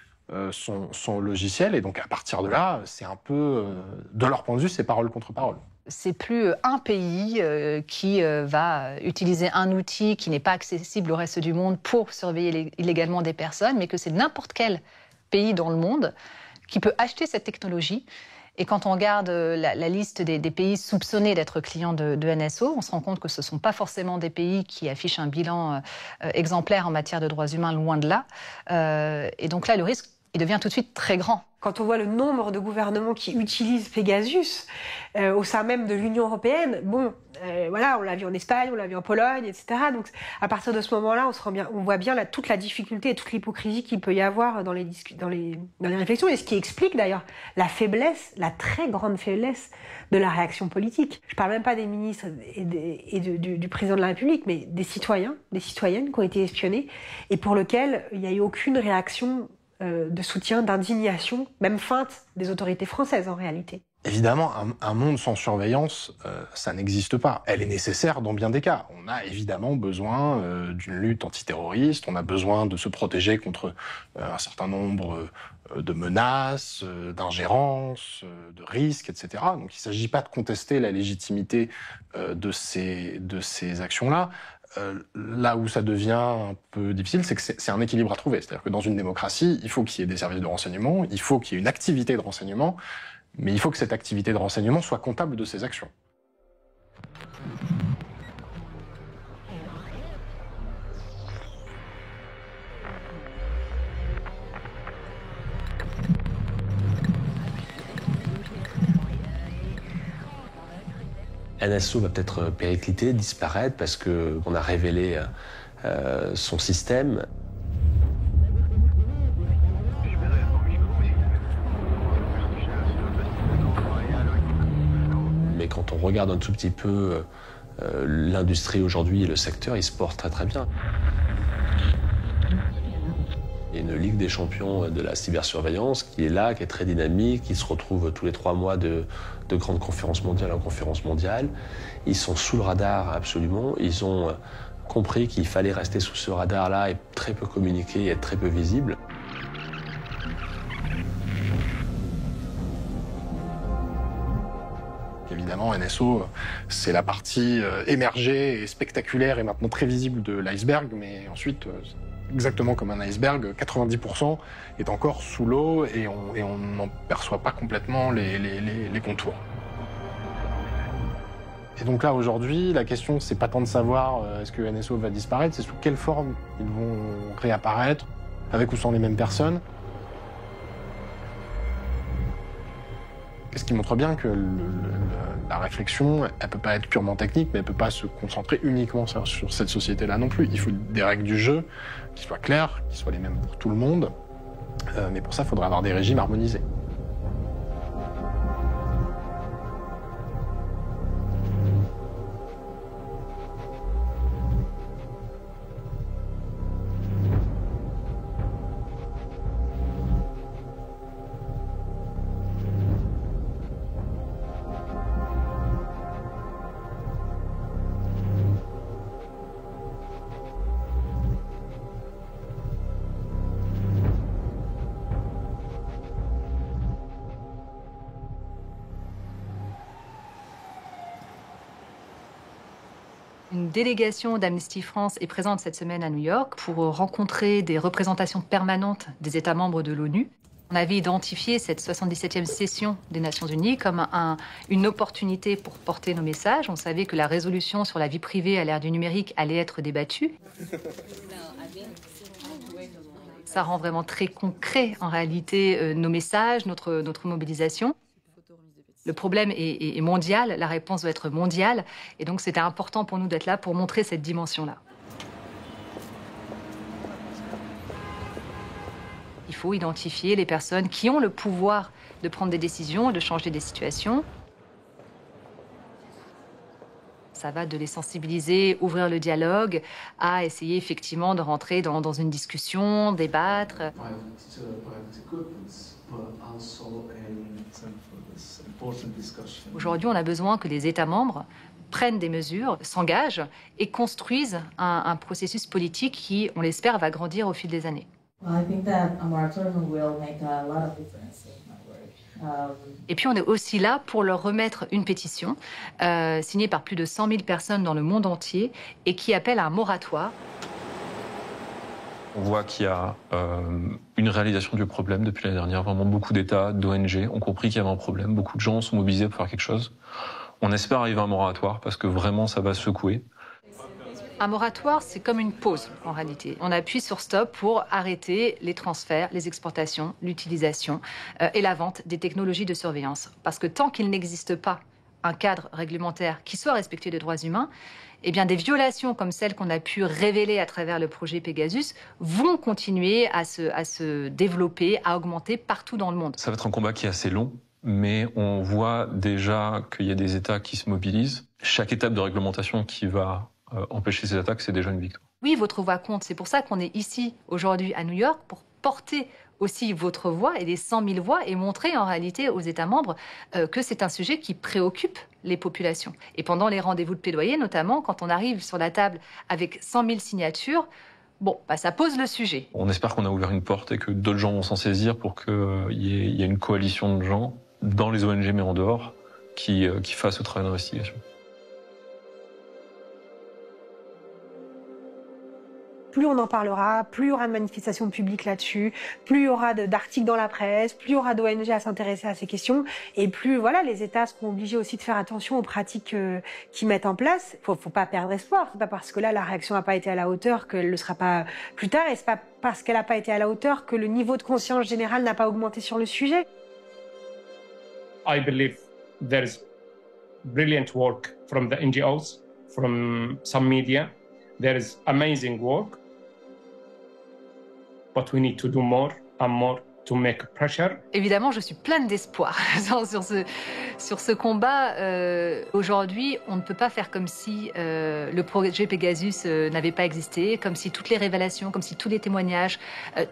son logiciel, et donc à partir de là, c'est un peu, de leur point de vue, c'est parole contre parole. C'est plus un pays qui va utiliser un outil qui n'est pas accessible au reste du monde pour surveiller illégalement des personnes, mais que c'est n'importe quel pays dans le monde qui peut acheter cette technologie. Et quand on regarde la liste des pays soupçonnés d'être clients de NSO, on se rend compte que ce ne sont pas forcément des pays qui affichent un bilan exemplaire en matière de droits humains, loin de là. Et donc là, le risque, il devient tout de suite très grand. Quand on voit le nombre de gouvernements qui utilisent Pegasus au sein même de l'Union européenne, voilà, on l'a vu en Espagne, on l'a vu en Pologne, etc. Donc à partir de ce moment-là, on voit bien toute la difficulté et toute l'hypocrisie qu'il peut y avoir dans les réflexions, et ce qui explique d'ailleurs la très grande faiblesse de la réaction politique. Je ne parle même pas des ministres et du président de la République, mais des citoyens, des citoyennes qui ont été espionnés et pour lesquels il n'y a eu aucune réaction de soutien, d'indignation, même feinte des autorités françaises en réalité. Évidemment, un monde sans surveillance, ça n'existe pas. Elle est nécessaire dans bien des cas. On a évidemment besoin d'une lutte antiterroriste, on a besoin de se protéger contre un certain nombre de menaces, d'ingérences, de risques, etc. Donc il ne s'agit pas de contester la légitimité de ces actions-là. Là où ça devient un peu difficile, c'est que c'est un équilibre à trouver. C'est-à-dire que dans une démocratie, il faut qu'il y ait des services de renseignement, il faut qu'il y ait une activité de renseignement, mais il faut que cette activité de renseignement soit comptable de ses actions. NSO va peut-être péricliter, disparaître, parce qu'on a révélé son système. Mais quand on regarde un tout petit peu l'industrie aujourd'hui et le secteur, il se porte très très bien. Il y a une Ligue des champions de la cybersurveillance qui est là, qui est très dynamique, qui se retrouve tous les 3 mois de grandes conférences mondiales en conférences mondiales. Ils sont sous le radar absolument. Ils ont compris qu'il fallait rester sous ce radar-là et très peu communiquer et être très peu visible. Évidemment, NSO, c'est la partie émergée et spectaculaire et maintenant très visible de l'iceberg, mais ensuite, exactement comme un iceberg, 90% est encore sous l'eau et on n'en perçoit pas complètement les contours. Et donc là, aujourd'hui, la question, c'est pas tant de savoir est-ce que NSO va disparaître, c'est sous quelle forme ils vont réapparaître, avec ou sans les mêmes personnes. Ce qui montre bien que la réflexion, elle peut pas être purement technique, mais elle peut pas se concentrer uniquement sur cette société-là non plus. Il faut des règles du jeu qui soient claires, qui soient les mêmes pour tout le monde. Mais pour ça, il faudra avoir des régimes harmonisés. Une délégation d'Amnesty France est présente cette semaine à New York pour rencontrer des représentations permanentes des États membres de l'ONU. On avait identifié cette 77e session des Nations Unies comme une opportunité pour porter nos messages. On savait que la résolution sur la vie privée à l'ère du numérique allait être débattue. Ça rend vraiment très concret, en réalité, nos messages, notre mobilisation. Le problème est mondial, la réponse doit être mondiale, et donc c'était important pour nous d'être là pour montrer cette dimension-là. Il faut identifier les personnes qui ont le pouvoir de prendre des décisions et de changer des situations. Ça va de les sensibiliser, ouvrir le dialogue, à essayer effectivement de rentrer dans une discussion, débattre. Aujourd'hui, on a besoin que les États membres prennent des mesures, s'engagent et construisent un processus politique qui, on l'espère, va grandir au fil des années. Et puis on est aussi là pour leur remettre une pétition signée par plus de 100 000 personnes dans le monde entier et qui appelle à un moratoire. On voit qu'il y a une réalisation du problème depuis l'année dernière. Vraiment beaucoup d'États, d'ONG ont compris qu'il y avait un problème. Beaucoup de gens sont mobilisés pour faire quelque chose. On espère arriver à un moratoire parce que vraiment ça va secouer. Un moratoire, c'est comme une pause en réalité. On appuie sur stop pour arrêter les transferts, les exportations, l'utilisation et la vente des technologies de surveillance. Parce que tant qu'il n'existe pas un cadre réglementaire qui soit respectueux des droits humains, eh bien, des violations comme celles qu'on a pu révéler à travers le projet Pegasus vont continuer à se développer, à augmenter partout dans le monde. Ça va être un combat qui est assez long, mais on voit déjà qu'il y a des États qui se mobilisent. Chaque étape de réglementation qui va empêcher ces attaques, c'est déjà une victoire. Oui, votre voix compte. C'est pour ça qu'on est ici aujourd'hui à New York, pour porter aussi votre voix et les 100 000 voix et montrer en réalité aux États membres que c'est un sujet qui préoccupe les populations. Et pendant les rendez-vous de plaidoyer, notamment, quand on arrive sur la table avec 100 000 signatures, bon, ça pose le sujet. On espère qu'on a ouvert une porte et que d'autres gens vont s'en saisir pour qu'il y ait une coalition de gens, dans les ONG mais en dehors, qui fassent ce travail d'investigation. Plus on en parlera, plus il y aura de manifestations publiques là-dessus, plus il y aura d'articles dans la presse, plus il y aura d'ONG à s'intéresser à ces questions, et plus voilà, les États seront obligés aussi de faire attention aux pratiques qu'ils mettent en place. Faut pas perdre espoir. C'est pas parce que là la réaction n'a pas été à la hauteur qu'elle ne le sera pas plus tard, et c'est pas parce qu'elle n'a pas été à la hauteur que le niveau de conscience générale n'a pas augmenté sur le sujet. I believe there's brilliant work from the NGOs, from some media. There is amazing work, but we need to do more and more to make pressure. Évidemment, je suis pleine d'espoir sur ce combat. Aujourd'hui, on ne peut pas faire comme si le projet Pegasus n'avait pas existé, comme si toutes les révélations, comme si tous les témoignages,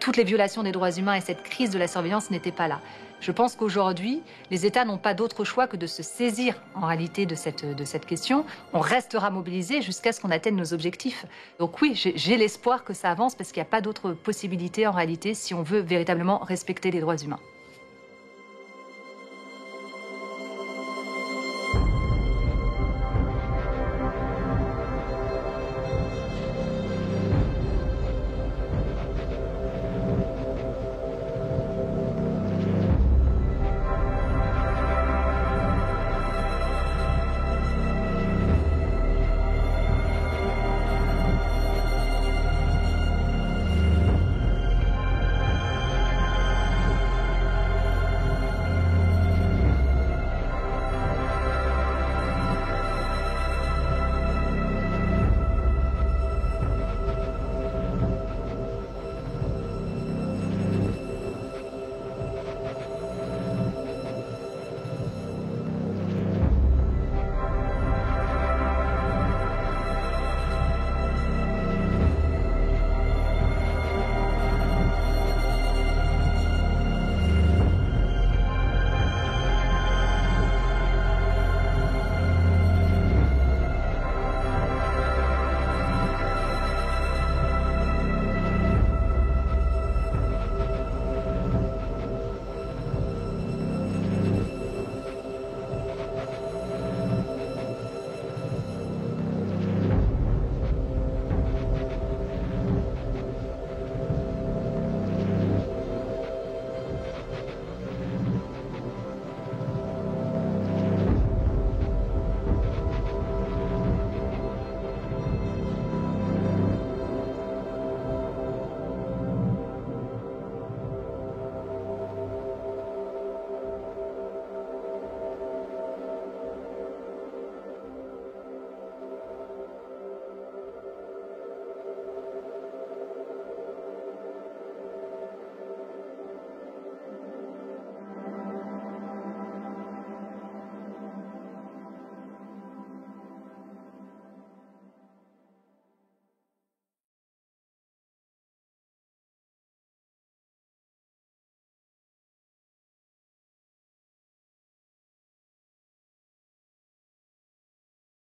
toutes les violations des droits humains et cette crise de la surveillance n'étaient pas là. Je pense qu'aujourd'hui, les États n'ont pas d'autre choix que de se saisir en réalité de cette question. On restera mobilisés jusqu'à ce qu'on atteigne nos objectifs. Donc oui, j'ai l'espoir que ça avance parce qu'il n'y a pas d'autre possibilité en réalité si on veut véritablement respecter les droits humains.